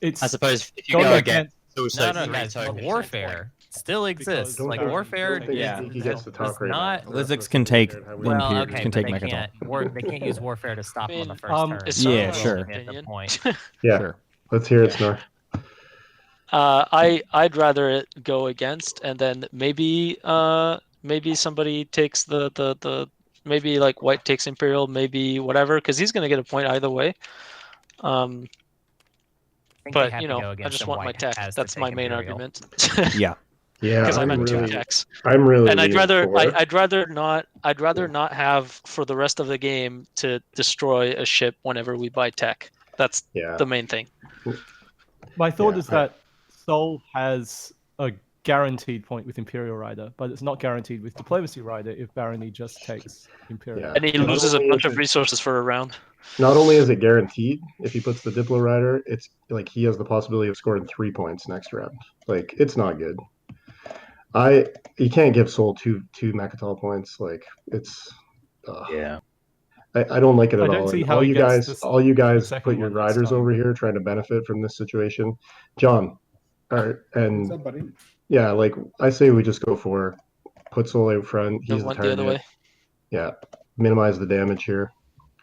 I suppose if you go against no, guys, warfare still exists. Like warfare, he gets to talk right not. Lizzix can take can take Mechatol. They can't use warfare to stop him on the first Yeah, turn. sure. At the point. Yeah, sure. Let's hear it, Snor. I'd rather it go against, and then maybe somebody takes the maybe like white takes Imperial, maybe whatever, because he's gonna get a point either way. But I just want my tech. That's my main argument. Yeah. Yeah, because I'm at 2 techs. I'm really. And I'd rather not have for the rest of the game to destroy a ship whenever we buy tech. That's the main thing. My thought is that Sol has a guaranteed point with Imperial Rider, but it's not guaranteed with Diplomacy Rider if Barony just takes Imperial. Yeah. And he loses a bunch of resources for a round. Not only is it guaranteed, if he puts the Diplo Rider, it's like he has the possibility of scoring 3 points next round. Like, it's not good. You can't give Sol two Mechatol points. Like, it's I don't like it at all. See and how all you guys put your riders over here trying to benefit from this situation. John, and What's up, buddy? yeah, like I say, we just go for put Sol out front. He's the target. other way. Yeah, minimize the damage here.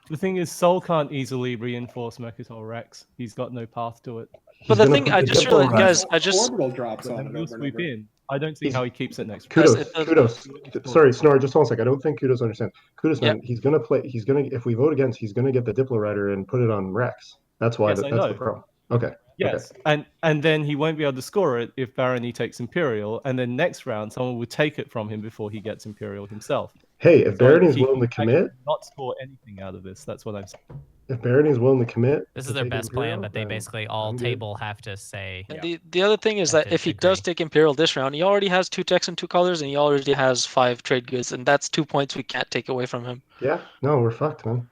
The thing is, Sol can't easily reinforce Mechatol Rex. He's got no path to it. But the thing, I just realized, guys, orbital drops on it. He'll sweep in. I don't see how he keeps it next. Khoodos. Sorry, Snor, just 1 second. I don't think Khoodos understands. Khoodos, man, he's gonna play. If we vote against, he's gonna get the Diplo Rider and put it on Rex. That's why. Yes, that's the problem. Okay. Yes, okay. And then he won't be able to score it if Barony takes Imperial, and then next round someone will take it from him before he gets Imperial himself. Hey, if Barony's willing to commit, not score anything out of this. That's what I'm saying. If Barony's willing to commit, this is their best plan, but they basically all table have to say. And the other thing is that if he does take Imperial this round, he already has 2 techs and 2 colors, and he already has 5 trade goods, and that's 2 points we can't take away from him. Yeah, no, we're fucked, man.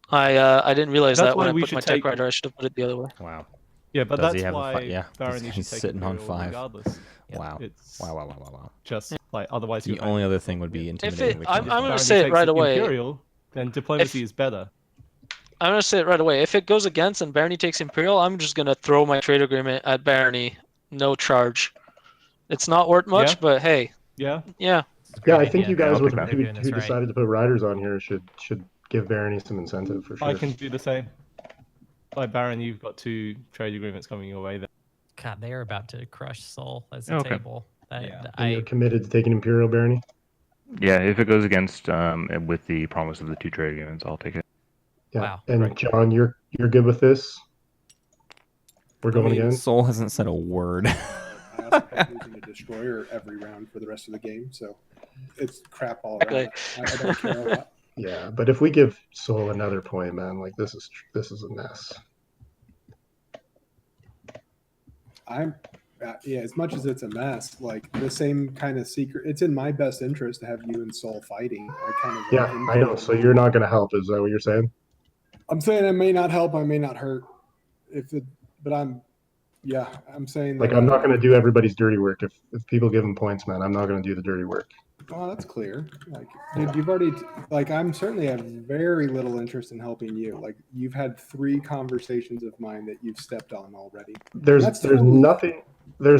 I didn't realize That's that when why I we put should my tech rider. I should have put it the other way. Wow. Yeah, but Does he that's have why Barony he's should take sitting on Imperial 5. regardless. Wow. It's Wow. just like otherwise. The only other thing would be intimidating. I'm going to say it right away. Imperial, then diplomacy is better. I'm going to say it right away. If it goes against and Barony takes Imperial, I'm just going to throw my trade agreement at Barony. No charge. It's not worth much, but hey. Yeah. Yeah. Yeah, I think you guys who decided to put riders on here should give Barony some incentive for sure. I can do the same. Like Barony, you've got 2 trade agreements coming your way there. God, they are about to crush Sol as a table. You're committed to taking Imperial, Barony? Yeah, if it goes against with the promise of the 2 trade agreements, I'll take it. Yeah. Wow. And John, you're good with this? We're going again? Sol hasn't said a word. I also have using a destroyer every round for the rest of the game, so it's crap all around. I don't care a lot. Yeah, but if we give Sol another point, man, like this is a mess. As much as it's a mess, like the same kind of secret. It's in my best interest to have you and Sol fighting. I know. So you're not going to help, is that what you're saying? I'm saying I may not help, I may not hurt. I'm saying like I'm not going to do everybody's dirty work. If people give them points, man, I'm not going to do the dirty work. Oh, that's clear. Like, dude, you've already I'm certainly have very little interest in helping you. Like, you've had 3 conversations of mine that you've stepped on already. There's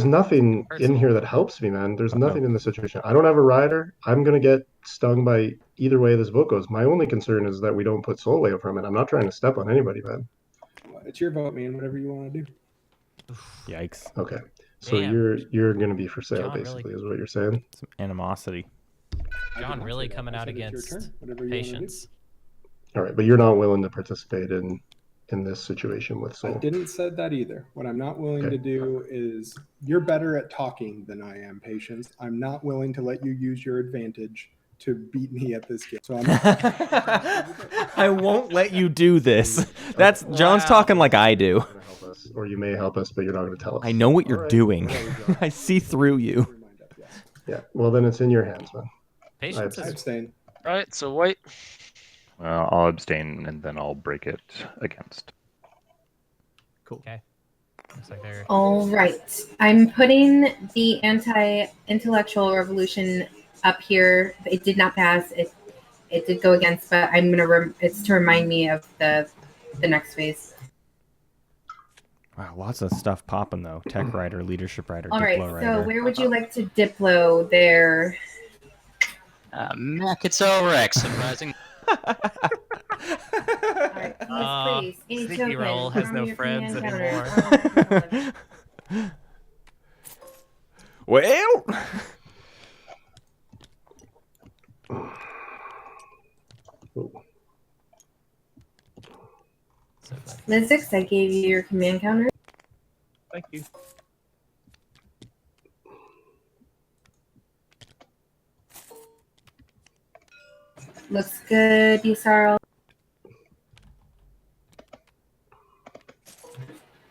nothing in here that helps me, man. There's nothing in the situation. I don't have a rider. I'm gonna get stung by either way this vote goes. My only concern is that we don't put Sol away from it. I'm not trying to step on anybody, man. Well, it's your vote, man. Whatever you want to do. Yikes. Okay. So you're gonna be for sale, John, basically, is what you're saying. Some animosity. John really coming out against patience. All right, but you're not willing to participate in this situation with Sol. I didn't said that either. What I'm not willing to do is you're better at talking than I am, Patience. I'm not willing to let you use your advantage to beat me at this game. So I won't let you do this. That's John's talking like I do. Or you may help us, but you're not going to tell us. I know what you're doing. I see through you. Yeah, well then it's in your hands, man. Patience I abstain. All right, so white. I'll abstain, and then I'll break it against. Cool. Okay. Looks like they're... All right. I'm putting the anti-intellectual revolution up here. It did not pass. it did go against, but I'm gonna. It's to remind me of the next phase. Wow, lots of stuff popping though. Tech writer, leadership writer, All Diplo right, writer. so where would you like to Diplo there? Makatel Rex, surprising. Alright, please. SneakyRaul has no friends anymore. Well, Lizix, I gave you your command counter. Thank you. Looks good, Yssaril.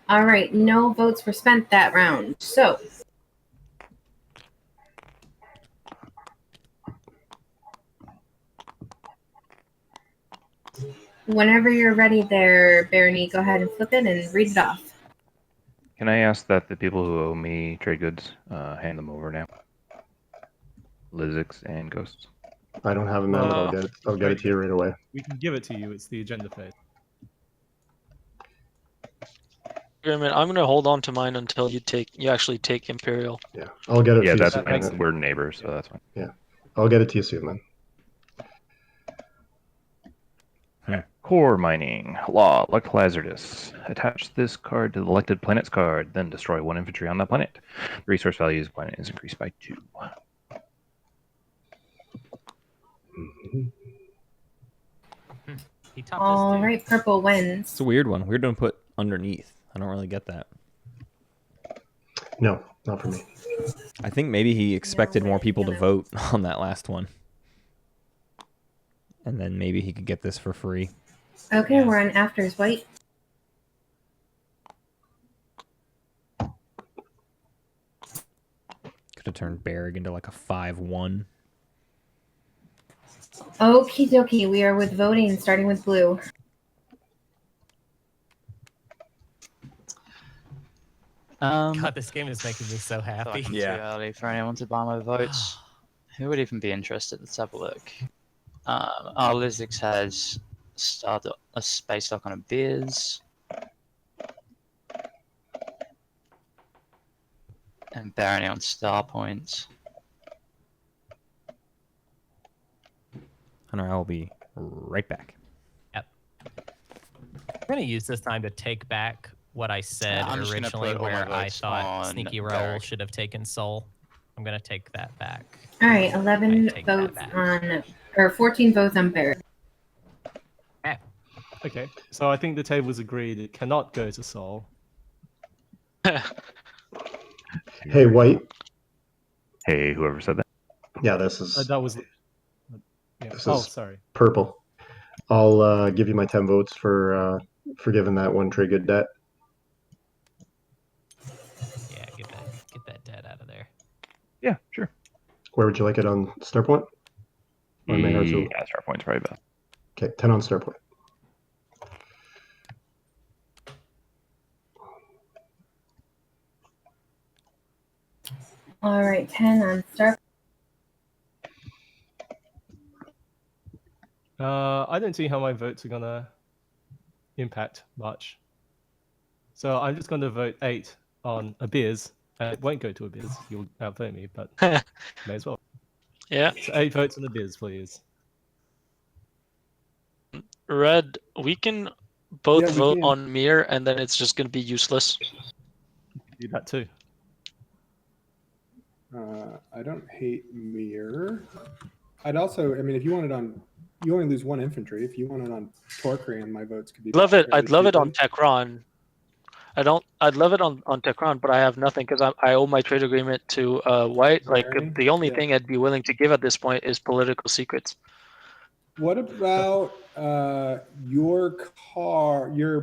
All right, no votes were spent that round. So, whenever you're ready there, Barony, go ahead and flip it and read it off. Can I ask that the people who owe me trade goods hand them over now? Lizix and Ghosts. I don't have them now, but I'll get it to you right away. We can give it to you. It's the agenda phase. Agreement. I'm gonna hold on to mine until you actually take Imperial. Yeah, I'll get it to you that's soon. we're neighbors, so that's fine. Yeah, I'll get it to you soon, man. Core mining. Law. Elect hazardous. Attach this card to the elected planet's card, then destroy 1 infantry on that planet. The resource value of the planet is increased by 2. All right, purple wins. It's a weird one. Weird one to put underneath. I don't really get that. No, not for me. I think maybe he expected more people to vote on that last one. And then maybe he could get this for free. Okay, we're on afters white. Could have turned Berg into like a 5-1. Okie dokie, we are with voting, starting with blue. God, this game is making me so happy. Too early for anyone to buy my votes. Who would even be interested? Let's have a look. Lizix has started a space dock on a Biz. And Barony on star points. And I will be right back. Yep. I'm going to use this time to take back what I said originally, where I thought SneakyRaul should have taken Soul. I'm going to take that back. All right, 11 votes on, or 14 votes on Barry. Okay, so I think the table's agreed it cannot go to Soul. Hey, white. Hey, whoever said that. Yeah, this is. That was. Yeah. This Oh, is sorry. Purple. I'll give you my 10 votes for giving that one trade good debt. Yeah, get that debt out of there. Yeah, sure. Where would you like it on star point? Or Maynard's Yeah, star point's probably best. Okay, 10 on star point. All right, 10 on star. I don't see how my votes are gonna impact much. So I'm just going to vote 8 on a Biz. It won't go to a Biz. You'll outvote me, but may as well. Yeah. So 8 votes on a Biz, please. Red, we can both vote on Mir, and then it's just going to be useless. Do that too. I don't hate Mir. I'd also, I mean, if you want it on, you only lose 1 infantry. If you want it on Torcrian, my votes could be. Love it. I'd love it on Techron. I'd love it on Techron, but I have nothing because I owe my trade agreement to White. Like the only thing I'd be willing to give at this point is political secrets. What about your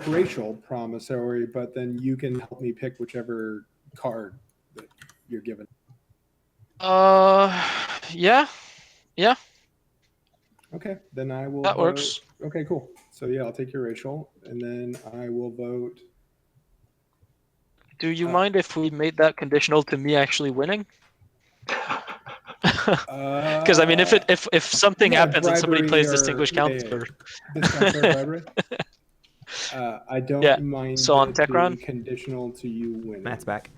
racial promissory? But then you can help me pick whichever card that you're given. Yeah. Okay, then I will. That works. Okay, cool. So yeah, I'll take your racial, and then I will vote. Do you mind if we made that conditional to me actually winning? Because I mean, if something yeah, happens and somebody bribery plays or- Distinguished yeah, Counselor, Discount or bribery. I don't Yeah, mind so on it tech being run? conditional to you winning. Matt's back.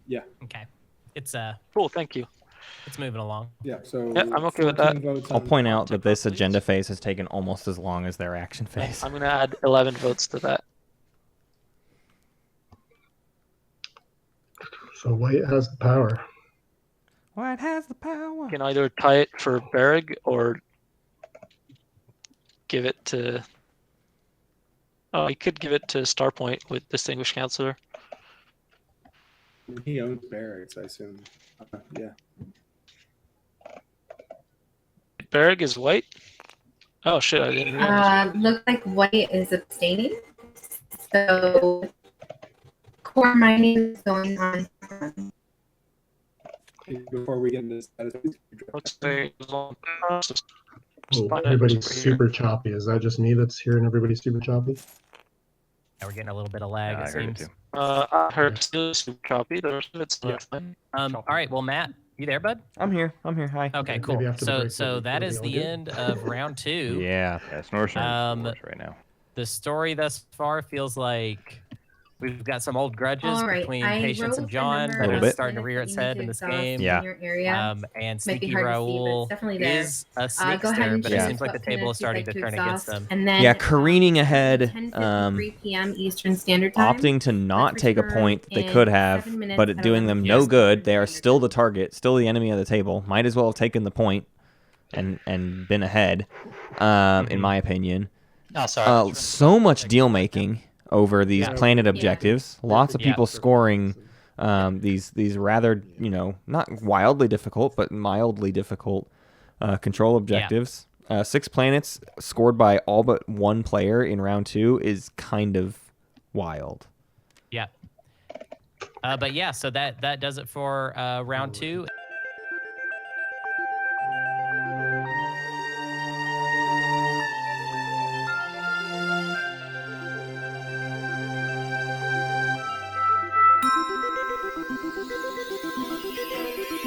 Yeah. Okay. It's cool. Thank you. it's moving along. Yeah. So Yeah, I'm okay with that. 14 votes I'll on point tech out that run, this please. agenda phase has taken almost as long as their action phase. I'm gonna add 11 votes to that. So white has the power. White has the power. You can either tie it for Berg or give it to. Oh, you could give it to Starpoint with Distinguished Counselor. He owns barracks, I assume. Yeah. Berg is white. Oh shit! I didn't realize. Looks like white is abstaining. So core mining is going on. Before we get into status, Let's say Oh, everybody's super choppy. Is that just me that's hearing everybody super choppy? Yeah, we're getting a little bit of lag. I It heard it seems. too. I heard still super choppy. The rest of it's Yeah. fine. All right. Well, Matt, you there, bud? I'm here. Hi. Okay, Maybe cool. after the break So we'll that be is all the good. end of round 2. Yeah. Yeah, Snorecerer is right now. The story thus far feels like we've got some old grudges All right, between I Patience wrote and the John number that Little are bit. starting to rear its head in this game. Yeah. In your area. And Might be Sneaky hard to see, but it's Raul definitely there. is a Go ahead sneakster, and but choose it seems like the what table is planets starting you'd to like turn against exhaust. them. And then, Yeah, careening ahead, 10:53 p.m. Eastern Standard Time. opting to not Let's take a return point that they in could have, 7 minutes but at it doing them 11 no p.m. good. They are still the target, still the enemy of the table. Might as well have taken the point and been ahead, in my opinion. Oh, sorry. So much deal making over these planet objectives. Lots of people scoring these rather, not wildly difficult, but mildly difficult control objectives. 6 planets scored by all but one player in round 2 is kind of wild. Yeah. But yeah, so that does it for round 2.